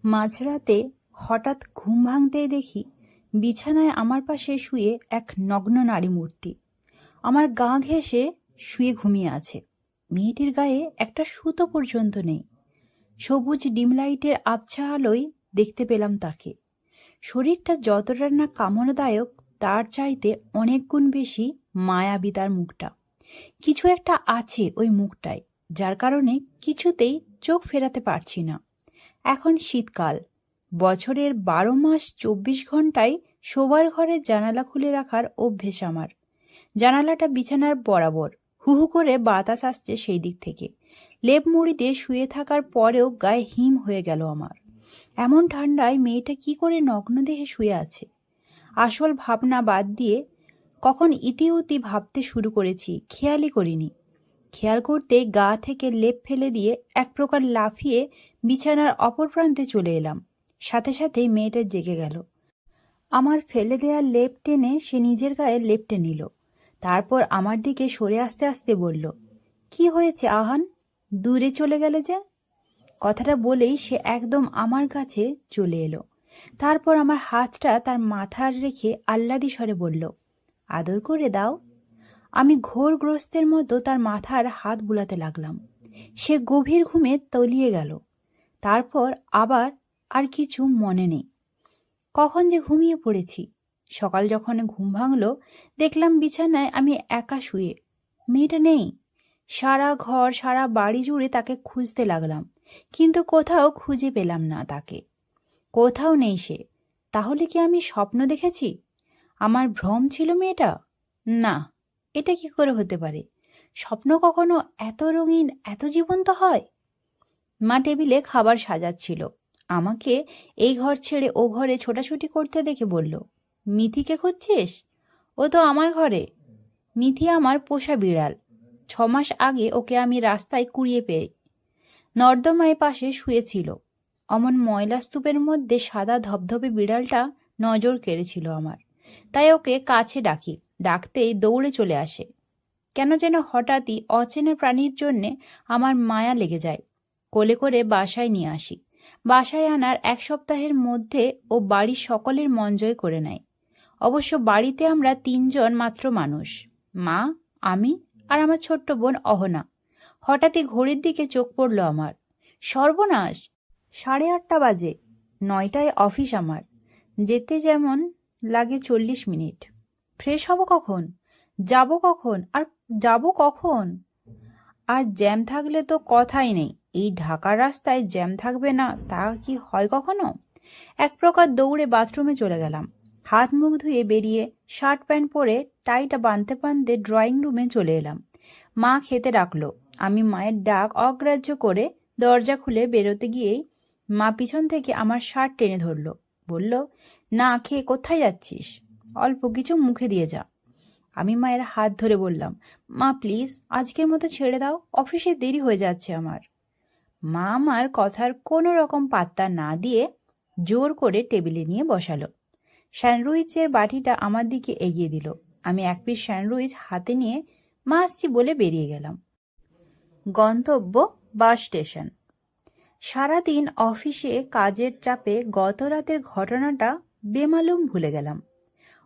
মাঝরাতে হঠাৎ ঘুম ভাঙতেই দেখি বিছানায় আমার পাশে শুয়ে এক নগ্ন নারী মূর্তি। আমার গা ঘেঁষে শুয়ে ঘুমিয়ে আছে। মেয়েটির গায়ে একটা সুতো পর্যন্ত নেই। সবুজ ডিম লাইটের আবছা আলোয় দেখতে পেলাম তাকে। শরীরটা যতটা না কামনাদায়ক তার চাইতে অনেক গুণ বেশি মায়াবী তার মুখটা। কিছু একটা আছে ওই মুখটায়, যার কারণে কিছুতেই চোখ ফেরাতে পারছি না। এখন শীতকাল, বছরের 12 মাস 24 ঘন্টায় শোবার ঘরের জানালা খুলে রাখার অভ্যেস আমার। জানালাটা বিছানার বরাবর, হু হু করে বাতাস আসছে সেই দিক থেকে। লেপ মুড়ি দিয়ে শুয়ে থাকার পরেও গায়ে হিম হয়ে গেল আমার। এমন ঠান্ডায় মেয়েটা কি করে নগ্ন দেহে শুয়ে আছে? আসল ভাবনা বাদ দিয়ে কখন ইতিউতি ভাবতে শুরু করেছি খেয়ালই করিনি। খেয়াল করতে গা থেকে লেপ ফেলে দিয়ে এক প্রকার লাফিয়ে বিছানার অপর প্রান্তে চলে এলাম। সাথে সাথেই মেয়েটা জেগে গেল। আমার ফেলে দেয়া লেপ টেনে সে নিজের গায়ে লেপটে নিল। তারপর আমার দিকে সরে আসতে আসতে বলল, কি হয়েছে আহান, দূরে চলে গেলে যে? কথাটা বলেই সে একদম আমার কাছে চলে এলো। তারপর আমার হাতটা তার মাথার রেখে আহ্লাদি স্বরে বলল, আদর করে দাও। আমি ঘোরগ্রস্তের মতো তার মাথার হাত বুলাতে লাগলাম। সে গভীর ঘুমে তলিয়ে গেল। তারপর আবার আর কিছু মনে নেই। কখন যে ঘুমিয়ে পড়েছি। সকাল যখন ঘুম ভাঙল, দেখলাম বিছানায় আমি একা শুয়ে। মেয়েটা নেই। সারা ঘর সারা বাড়ি জুড়ে তাকে খুঁজতে লাগলাম, কিন্তু কোথাও খুঁজে পেলাম না তাকে। কোথাও নেই সে। তাহলে কি আমি স্বপ্ন দেখেছি? আমার ভ্রম ছিল মেয়েটা? না, এটা কি করে হতে পারে? স্বপ্ন কখনো এত রঙিন, এত জীবন্ত হয়? মা টেবিলে খাবার সাজাচ্ছিল। আমাকে এই ঘর ছেড়ে ও ঘরে ছোটাছুটি করতে দেখে বলল, মিথিকে খুঁজছিস? ও তো আমার ঘরে। মিথি আমার পোষা বিড়াল। 6 মাস আগে ওকে আমি রাস্তায় কুড়িয়ে পেয়ে নর্দমায় পাশে শুয়েছিল। অমন ময়লা স্তূপের মধ্যে সাদা ধবধবে বিড়ালটা নজর কেড়েছিল আমার। তাই ওকে কাছে ডাকি, ডাকতেই দৌড়ে চলে আসে। কেন যেন হঠাৎই অচেনা প্রাণীর জন্যে আমার মায়া লেগে যায়। কোলে করে বাসায় নিয়ে আসি। বাসায় আনার 1 সপ্তাহের মধ্যে ও বাড়ির সকলের মন জয় করে নেয়। অবশ্য বাড়িতে আমরা 3 জন মাত্র মানুষ, মা, আমি আর আমার ছোট্ট বোন অহনা। হঠাৎই ঘড়ির দিকে চোখ পড়ল আমার। সর্বনাশ, 8:30 বাজে। 9টায় অফিস আমার। যেতে যেমন লাগে 40 মিনিট। ফ্রেশ হব কখন? যাব কখন? আর জ্যাম থাকলে তো কথাই নেই। এই ঢাকার রাস্তায় জ্যাম থাকবে না তা কি হয় কখনো? এক প্রকার দৌড়ে বাথরুমে চলে গেলাম। হাত মুখ ধুয়ে বেরিয়ে শার্ট প্যান্ট পরে টাইটা বাঁধতে বাঁধতে ড্রয়িং রুমে চলে এলাম। মা খেতে ডাকলো। আমি মায়ের ডাক অগ্রাহ্য করে দরজা খুলে বেরোতে গিয়েই মা পিছন থেকে আমার শার্ট টেনে ধরল। বলল, না খেয়ে কোথায় যাচ্ছিস? অল্প কিছু মুখে দিয়ে যা। আমি মায়ের হাত ধরে বললাম, মা প্লিজ আজকের মতো ছেড়ে দাও, অফিসে দেরি হয়ে যাচ্ছে আমার। মা আমার কথার কোনো রকম পাত্তা না দিয়ে জোর করে টেবিলে নিয়ে বসালো। স্যান্ডউইচের বাটিটা আমার দিকে এগিয়ে দিল। আমি 1 পিস স্যান্ডউইচ হাতে নিয়ে মা আসছি বলে বেরিয়ে গেলাম। গন্তব্য বাস স্টেশন। সারাদিন অফিসে কাজের চাপে গত রাতের ঘটনাটা বেমালুম ভুলে গেলাম।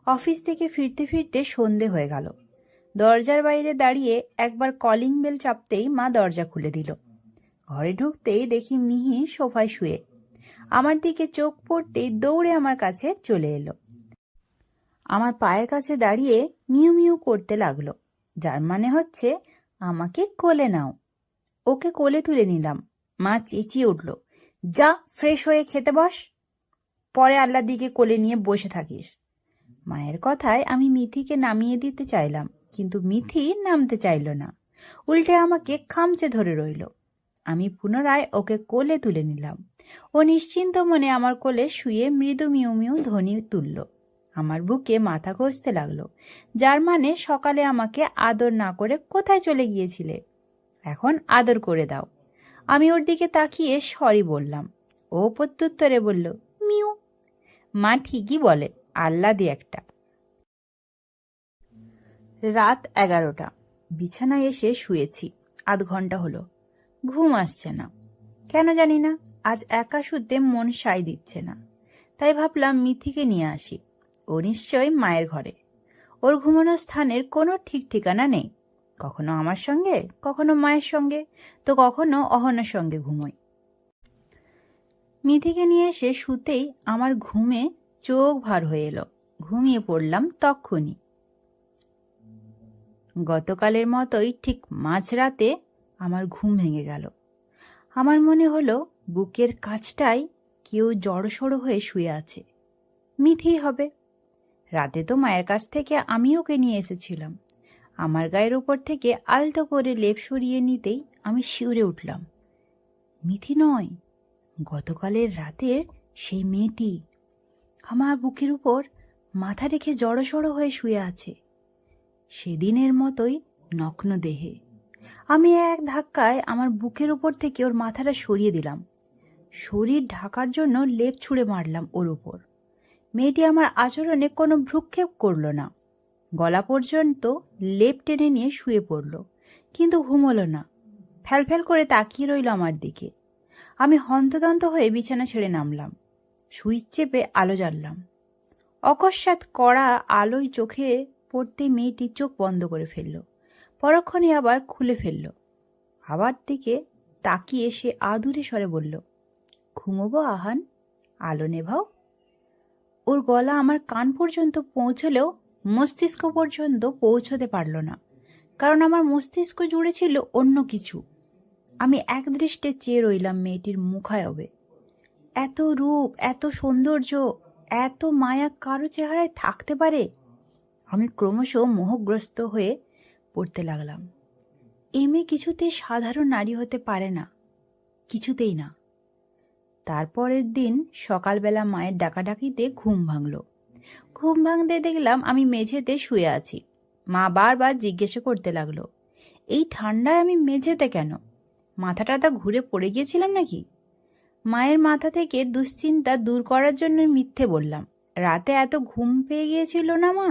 অফিস থেকে ফিরতে ফিরতে সন্ধে হয়ে গেল। দরজার বাইরে দাঁড়িয়ে একবার কলিং বেল চাপতেই মা দরজা খুলে দিল। ঘরে ঢুকতেই দেখি মিহি সোফায় শুয়ে। আমার দিকে চোখ পড়তেই দৌড়ে আমার কাছে চলে এলো। আমার পায়ের কাছে দাঁড়িয়ে মিউ মিউ করতে লাগলো, যার মানে হচ্ছে আমাকে কোলে নাও। ওকে কোলে তুলে নিলাম। মা চেঁচিয়ে উঠল, যা ফ্রেশ হয়ে খেতে বস, পরে আল্লাহর দিকে কোলে নিয়ে বসে থাকিস। মায়ের কথায় আমি মিথিকে নামিয়ে দিতে চাইলাম, কিন্তু মিথি নামতে চাইল না। উল্টে আমাকে খামচে ধরে রইল। আমি পুনরায় ওকে কোলে তুলে নিলাম। ও নিশ্চিন্ত মনে আমার কোলে শুয়ে মৃদু মিউ মিউ ধ্বনি তুলল। আমার বুকে মাথা ঘষতে লাগলো, যার মানে সকালে আমাকে আদর না করে কোথায় চলে গিয়েছিলে? এখন আদর করে দাও। আমি ওর দিকে তাকিয়ে সরি বললাম। ও প্রত্যুত্তরে বলল, মিউ। মা ঠিকই বলে, আহ্লাদি একটা। রাত 11টা। বিছানায় এসে শুয়েছি। আধ ঘন্টা হলো। ঘুম আসছে না, কেন জানি না। আজ একা শুতে মন সায় দিচ্ছে না, তাই ভাবলাম মিথিকে নিয়ে আসি। ও নিশ্চয়ই মায়ের ঘরে। ওর ঘুমানোর স্থানের কোনো ঠিক ঠিকানা নেই, কখনো আমার সঙ্গে, কখনো মায়ের সঙ্গে, তো কখনো অহনার সঙ্গে ঘুমোয়। মিথিকে নিয়ে এসে শুতেই আমার ঘুমে চোখ ভার হয়ে এলো। ঘুমিয়ে পড়লাম তক্ষুনি। গতকালের মতোই ঠিক মাঝরাতে আমার ঘুম ভেঙে গেল। আমার মনে হলো বুকের কাছটায় কেউ জড়সড় হয়ে শুয়ে আছে। মিথি হবে। রাতে তো মায়ের কাছ থেকে আমি ওকে নিয়ে এসেছিলাম। আমার গায়ের উপর থেকে আলতো করে লেপ সরিয়ে নিতেই আমি শিউরে উঠলাম। মিথি নয়, গতকালের রাতের সেই মেয়েটি আমার বুকের উপর মাথা রেখে জড়সড় হয়ে শুয়ে আছে, সেদিনের মতোই নগ্ন দেহে। আমি এক ধাক্কায় আমার বুকের উপর থেকে ওর মাথাটা সরিয়ে দিলাম। শরীর ঢাকার জন্য লেপ ছুঁড়ে মারলাম ওর উপর। মেয়েটি আমার আচরণে কোনো ভ্রুক্ষেপ করল না। গলা পর্যন্ত লেপ টেনে নিয়ে শুয়ে পড়ল, কিন্তু ঘুমোলো না। ফ্যালফ্যাল করে তাকিয়ে রইল আমার দিকে। আমি হন্তদন্ত হয়ে বিছানা ছেড়ে নামলাম। সুইচ চেপে আলো জ্বাললাম। অকস্মাৎ কড়া আলোয় চোখে পড়তে মেয়েটি চোখ বন্ধ করে ফেলল। পরক্ষণে আবার খুলে ফেলল। আবার দিকে তাকিয়ে সে আদুরে স্বরে বলল, ঘুমোবো আহান, আলো নেভাও। ওর গলা আমার কান পর্যন্ত পৌঁছলেও মস্তিষ্ক পর্যন্ত পৌঁছতে পারল না, কারণ আমার মস্তিষ্ক জুড়ে ছিল অন্য কিছু। আমি একদৃষ্টে চেয়ে রইলাম মেয়েটির মুখায়বে। এত রূপ, এত সৌন্দর্য, এত মায়া কারো চেহারায় থাকতে পারে? আমি ক্রমশ মোহগ্রস্ত হয়ে পড়তে লাগলাম। এ মেয়ে কিছুতেই সাধারণ নারী হতে পারে না, কিছুতেই না। তারপরের দিন সকালবেলা মায়ের ডাকাডাকিতে ঘুম ভাঙল। ঘুম ভাঙতে দেখলাম আমি মেঝেতে শুয়ে আছি। মা বারবার জিজ্ঞেস করতে লাগলো, এই ঠান্ডায় আমি মেঝেতে কেন? মাথাটা ঘুরে পড়ে গিয়েছিলাম নাকি? মায়ের মাথা থেকে দুশ্চিন্তা দূর করার জন্য মিথ্যে বললাম, রাতে এত ঘুম পেয়ে গিয়েছিল না মা,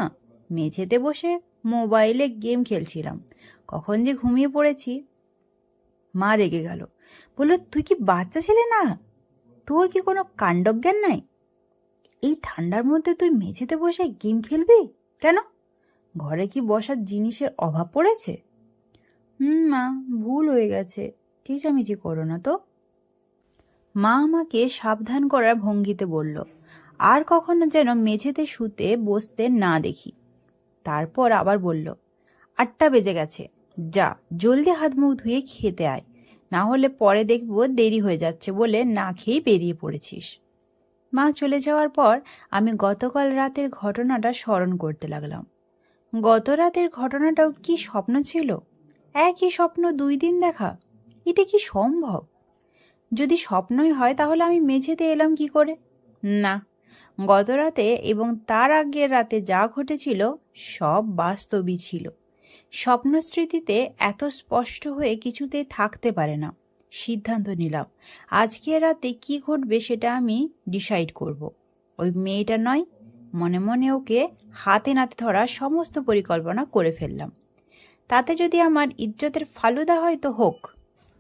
মেঝেতে বসে মোবাইলে গেম খেলছিলাম, কখন যে ঘুমিয়ে পড়েছি। মা রেগে গেল, বলল, তুই কি বাচ্চা ছেলে না? তোর কি কোনো কাণ্ডজ্ঞান নাই? এই ঠান্ডার মধ্যে তুই মেঝেতে বসে গেম খেলবি কেন? ঘরে কি বসার জিনিসের অভাব পড়েছে? মা, ভুল হয়ে গেছে, চেঁচামেচি করো না তো। মা আমাকে সাবধান করার ভঙ্গিতে বলল, আর কখনো যেন মেঝেতে শুতে বসতে না দেখি। তারপর আবার বলল, 8টা বেজে গেছে, যা জলদি হাত মুখ ধুয়ে খেতে আয়, না হলে পরে দেখবো দেরি হয়ে যাচ্ছে বলে না খেয়েই বেরিয়ে পড়েছিস। মা চলে যাওয়ার পর আমি গতকাল রাতের ঘটনাটা স্মরণ করতে লাগলাম। গত রাতের ঘটনাটাও কি স্বপ্ন ছিল? একই স্বপ্ন 2 দিন দেখা, এটা কি সম্ভব? যদি স্বপ্নই হয় তাহলে আমি মেঝেতে এলাম কি করে? না, গত রাতে এবং তার আগের রাতে যা ঘটেছিল সব বাস্তবই ছিল। স্বপ্ন স্মৃতিতে এত স্পষ্ট হয়ে কিছুতেই থাকতে পারে না। সিদ্ধান্ত নিলাম, আজকে রাতে কি ঘটবে সেটা আমি ডিসাইড করব। ওই মেয়েটা নয়, মনে মনে ওকে হাতে নাতে ধরার সমস্ত পরিকল্পনা করে ফেললাম। তাতে যদি আমার ইজ্জতের ফালুদা হয় তো হোক।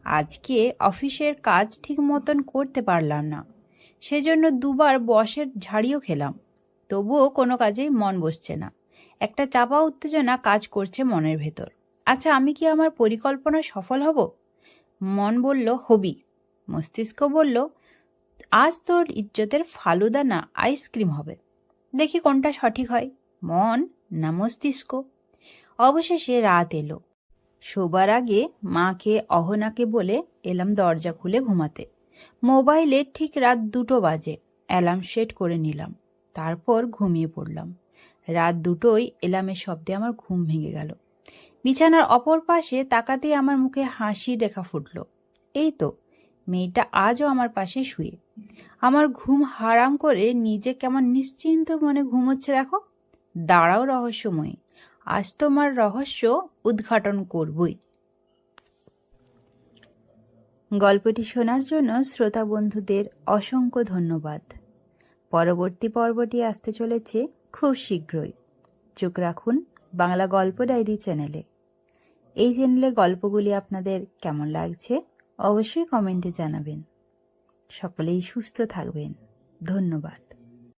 আজকে অফিসের কাজ ঠিক মতন করতে পারলাম না, সেজন্য 2বার বসের ঝাড়িও খেলাম, তবুও কোনো কাজেই মন বসছে না। একটা চাপা উত্তেজনা কাজ করছে মনের ভেতর। আচ্ছা, আমি কি আমার পরিকল্পনা সফল হব? মন বলল হবি। মস্তিষ্ক বলল, আজ তোর ইজ্জতের ফালুদা না আইসক্রিম হবে। দেখি কোনটা সঠিক হয়, মন না মস্তিষ্ক। অবশেষে রাত এলো। শোবার আগে মাকে অহনাকে বলে এলাম দরজা খুলে ঘুমাতে। মোবাইলে ঠিক রাত 2টো বাজে অ্যালার্ম সেট করে নিলাম। তারপর ঘুমিয়ে পড়লাম। রাত 2টোয় এলার্মের শব্দে আমার ঘুম ভেঙে গেল। বিছানার অপর পাশে তাকাতেই আমার মুখে হাসির রেখা ফুটল। এই তো, মেয়েটা আজও আমার পাশে শুয়ে। আমার ঘুম হারাম করে নিজে কেমন নিশ্চিন্ত মনে ঘুমোচ্ছে দেখো। দাঁড়াও রহস্যময়ী, আজ তোমার রহস্য উদ্ঘাটন করবই। গল্পটি শোনার জন্য শ্রোতা বন্ধুদের অসংখ্য ধন্যবাদ। পরবর্তী পর্বটি আসতে চলেছে খুব শীঘ্রই। চোখ রাখুন বাংলা গল্প ডায়েরি চ্যানেলে। এই চ্যানেলে গল্পগুলি আপনাদের কেমন লাগছে অবশ্যই কমেন্টে জানাবেন। সকলেই সুস্থ থাকবেন। ধন্যবাদ।